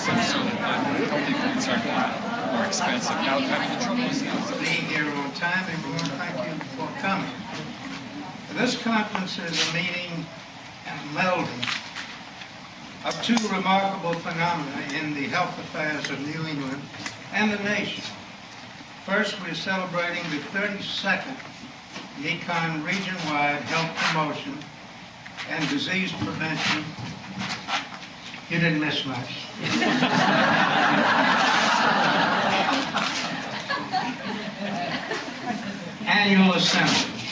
expensive, so that healthy foods are more expensive. Now, the trouble is being here on time, and we want to thank you for coming. This conference is a meeting and melding of two remarkable phenomena in the health affairs of New England and the nation. First, we're celebrating the 32nd NECON region-wide health promotion and disease prevention. You didn't miss much. Annual assembly,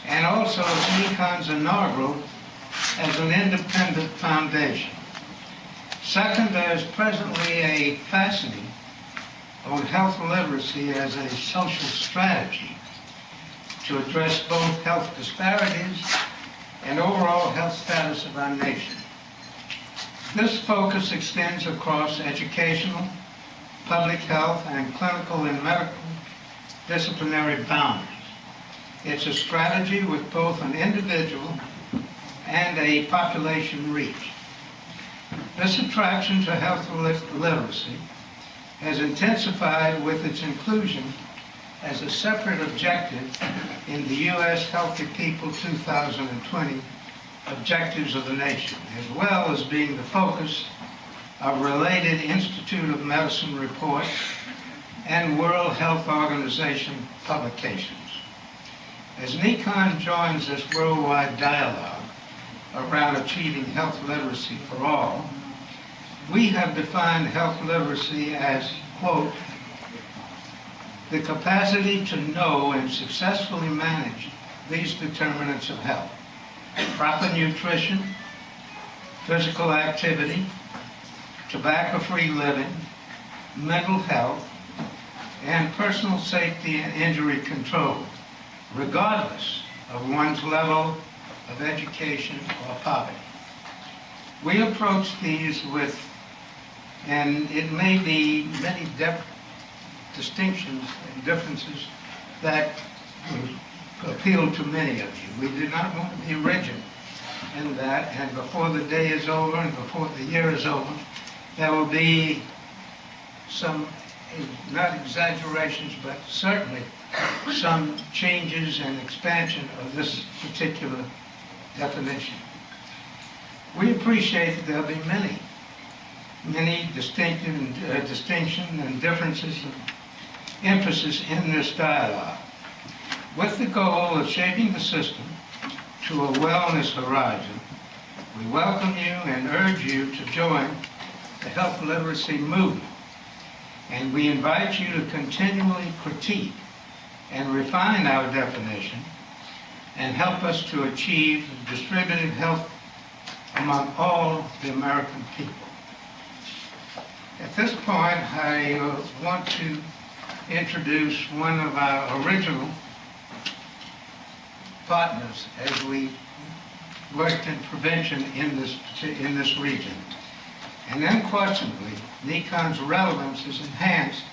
and also it's NECON's inaugural as an independent foundation. Second, there's presently a faceting on health literacy as a social strategy to address both health disparities and overall health status of our nation. This focus extends across educational, public health, and clinical and medical disciplinary boundaries. It's a strategy with both an individual and a population reach. This attraction to health literacy has intensified with its inclusion as a separate objective in the U.S. Healthy People 2020 objectives of the nation, as well as being the focus of related Institute of Medicine reports and World Health Organization publications. As NECON joins this worldwide dialogue around achieving health literacy for all, we have defined health literacy as, quote, the capacity to know and successfully manage these determinants of health: proper nutrition, physical activity, tobacco-free living, mental health, and personal safety and injury control, regardless of one's level of education or poverty. We approach these with, and it may be many distinctions and differences that appeal to many of you. We do not want to be rigid in that, and before the day is over and before the year is over, there will be some, not exaggerations, but certainly some changes and expansion of this particular definition. We appreciate that there'll be many distinctions and differences of emphasis in this dialogue, with the goal of shaping the system to a wellness horizon. We welcome you and urge you to join the health literacy movement, and we invite you to continually critique and refine our definition and help us to achieve distributed health among all the American people. At this point, I want to introduce one of our original partners as we worked in prevention in this region. And unquestionably, NECON's relevance is enhanced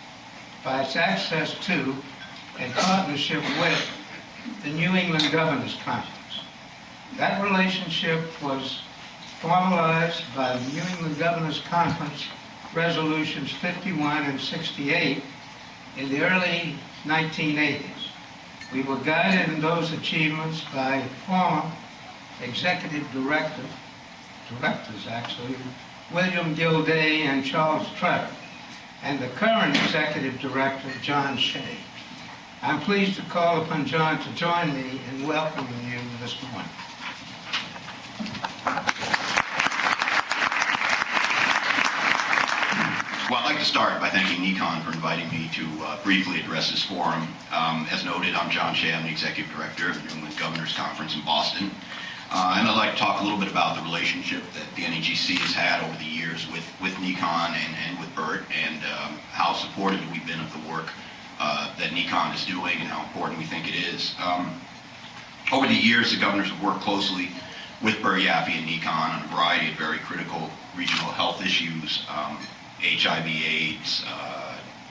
by its access to and partnership with the New England Governors Conference. That relationship was formalized by the New England Governors Conference Resolutions 51 and 68 in the early 1980s. We were guided in those achievements by former executive directors actually, William Gilday and Charles Trevor, and the current executive director, John Shea. I'm pleased to call upon John to join me in welcoming you this morning. Well, I'd like to start by thanking NECON for inviting me to briefly address this forum. As noted, I'm John Shea. I'm the Executive Director of the New England Governors Conference in Boston. And I'd like to talk a little bit about the relationship that the NEGC has had over the years with NECON and with BERT, and how supportive we've been of the work that NECON is doing and how important we think it is. Over the years, the governors have worked closely with BERT, YAFI, and NECON on a variety of very critical regional health issues, HIV/AIDS,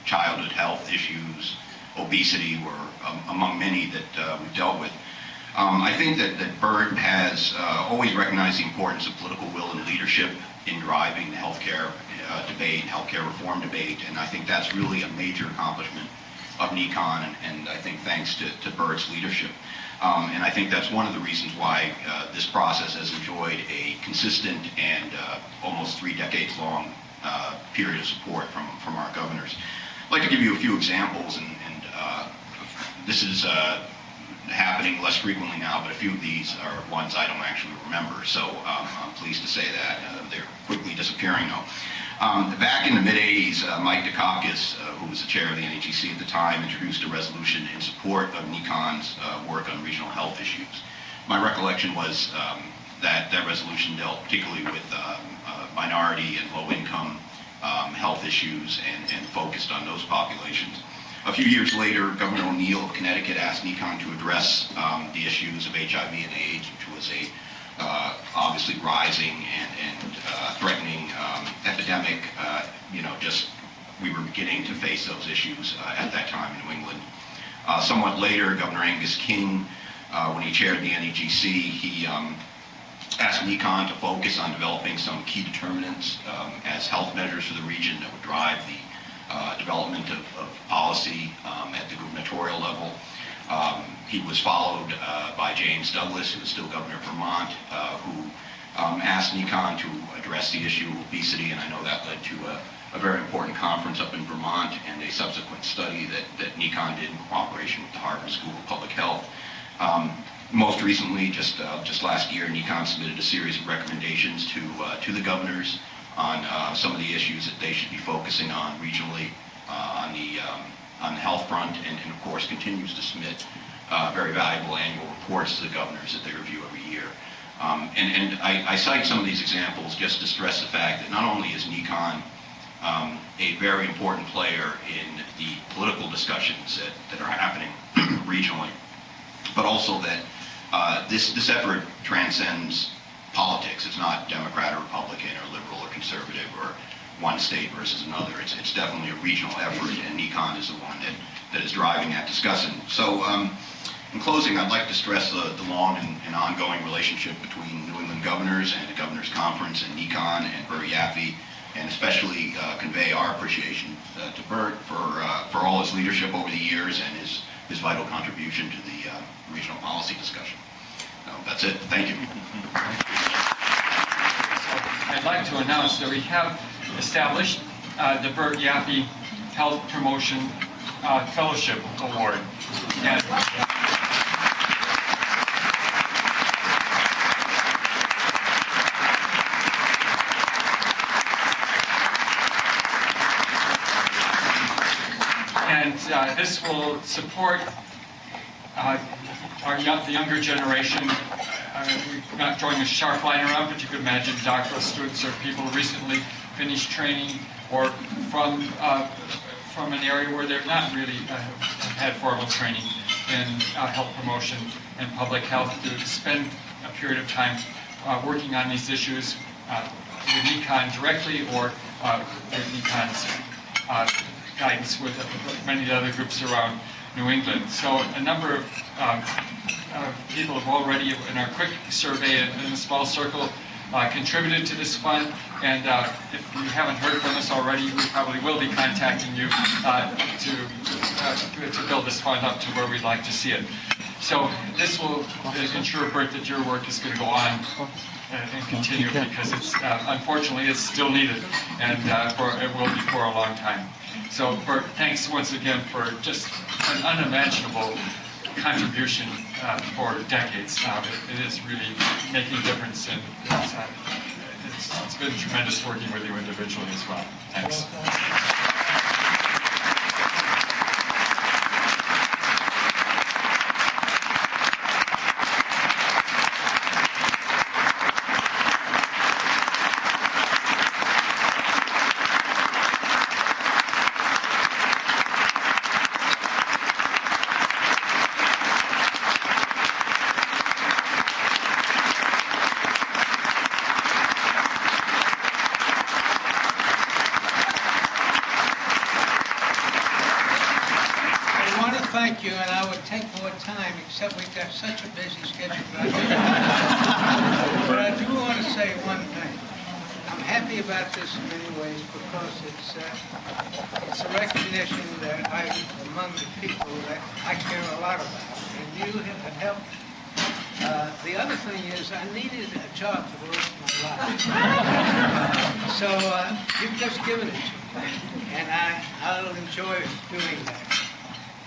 childhood health issues, obesity were among many that we've dealt with. I think that BERT has always recognized the importance of political will and leadership in driving the healthcare debate, healthcare reform debate, and I think that's really a major accomplishment of NECON, and I think thanks to Bert's leadership. And I think that's one of the reasons why this process has enjoyed a consistent and almost 3 decades long period of support from our governors. I'd like to give you a few examples, and this is happening less frequently now, but a few of these are ones I don't actually remember, so I'm pleased to say that. They're quickly disappearing though. Back in the mid-'80s, Mike Dukakis, who was the chair of the NEGC at the time, introduced a resolution in support of NECON's work on regional health issues. My recollection was that resolution dealt particularly with minority and low-income health issues and focused on those populations. A few years later, Governor O'Neill of Connecticut asked NECON to address the issues of HIV and AIDS, which was a obviously rising and threatening epidemic. We were beginning to face those issues at that time in New England. Somewhat later, Governor Angus King, when he chaired the NEGC, he asked NECON to focus on developing some key determinants as health measures for the region that would drive the development of policy at the gubernatorial level. He was followed by James Douglas, who was still governor of Vermont, who asked NECON to address the issue of obesity, and I know that led to a very important conference up in Vermont and a subsequent study that NECON did in cooperation with the Harvard School of Public Health. Most recently, just last year, NECON submitted a series of recommendations to the governors on some of the issues that they should be focusing on regionally on the health front, and of course continues to submit very valuable annual reports to the governors that they review every year. And I cite some of these examples just to stress the fact that not only is NECON a very important player in the political discussions that are happening regionally, but also that this effort transcends politics. It's not Democrat or Republican or liberal or conservative or one state versus another. It's definitely a regional effort, and NECON is the one that is driving that discussion. So in closing, I'd like to stress the long and ongoing relationship between New England governors and the Governors Conference and NECON and Bert Yaffe, and especially convey our appreciation to Bert for all his leadership over the years and his vital contribution to the regional policy discussion. That's it. Thank you. I'd like to announce that we have established the Bert Yaffe Health Promotion Fellowship Award. And this will support the younger generation. We're not drawing a sharp line around, but you could imagine doctoral students or people recently finished training or from an area where they're not really had formal training in health promotion and public health, to spend a period of time working on these issues with NECON directly or with NECON's guidance with many of the other groups around New England. So a number of people have already, in our quick survey in a small circle, contributed to this fund, and if you haven't heard from us already, we probably will be contacting you to build this fund up to where we'd like to see it. So this will ensure, Bert, that your work is going to go on and continue, because it's unfortunately it's still needed, and it will be for a long time. So Bert, thanks once again for just an unimaginable contribution for decades now. It is really making a difference, and it's been tremendous working with you individually as well. Thanks. Thank you, and I would take more time, except we've got such a busy schedule. But I do want to say one thing. I'm happy about this in many ways because it's a recognition that I'm among the people that I care a lot about, and you have helped. The other thing is I needed a job for the rest of my life. So you've just given it to me, and I'll enjoy doing that.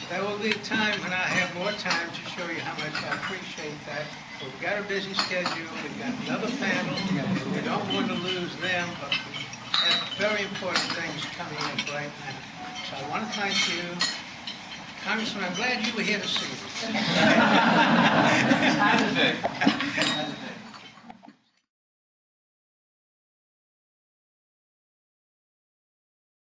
There will be a time when I have more time to show you how much I appreciate that. We've got a busy schedule, we've got another panel, we don't want to lose them, but we have very important things coming up right now. So I want to thank you. Congressman, I'm glad you were here to see me. How is it?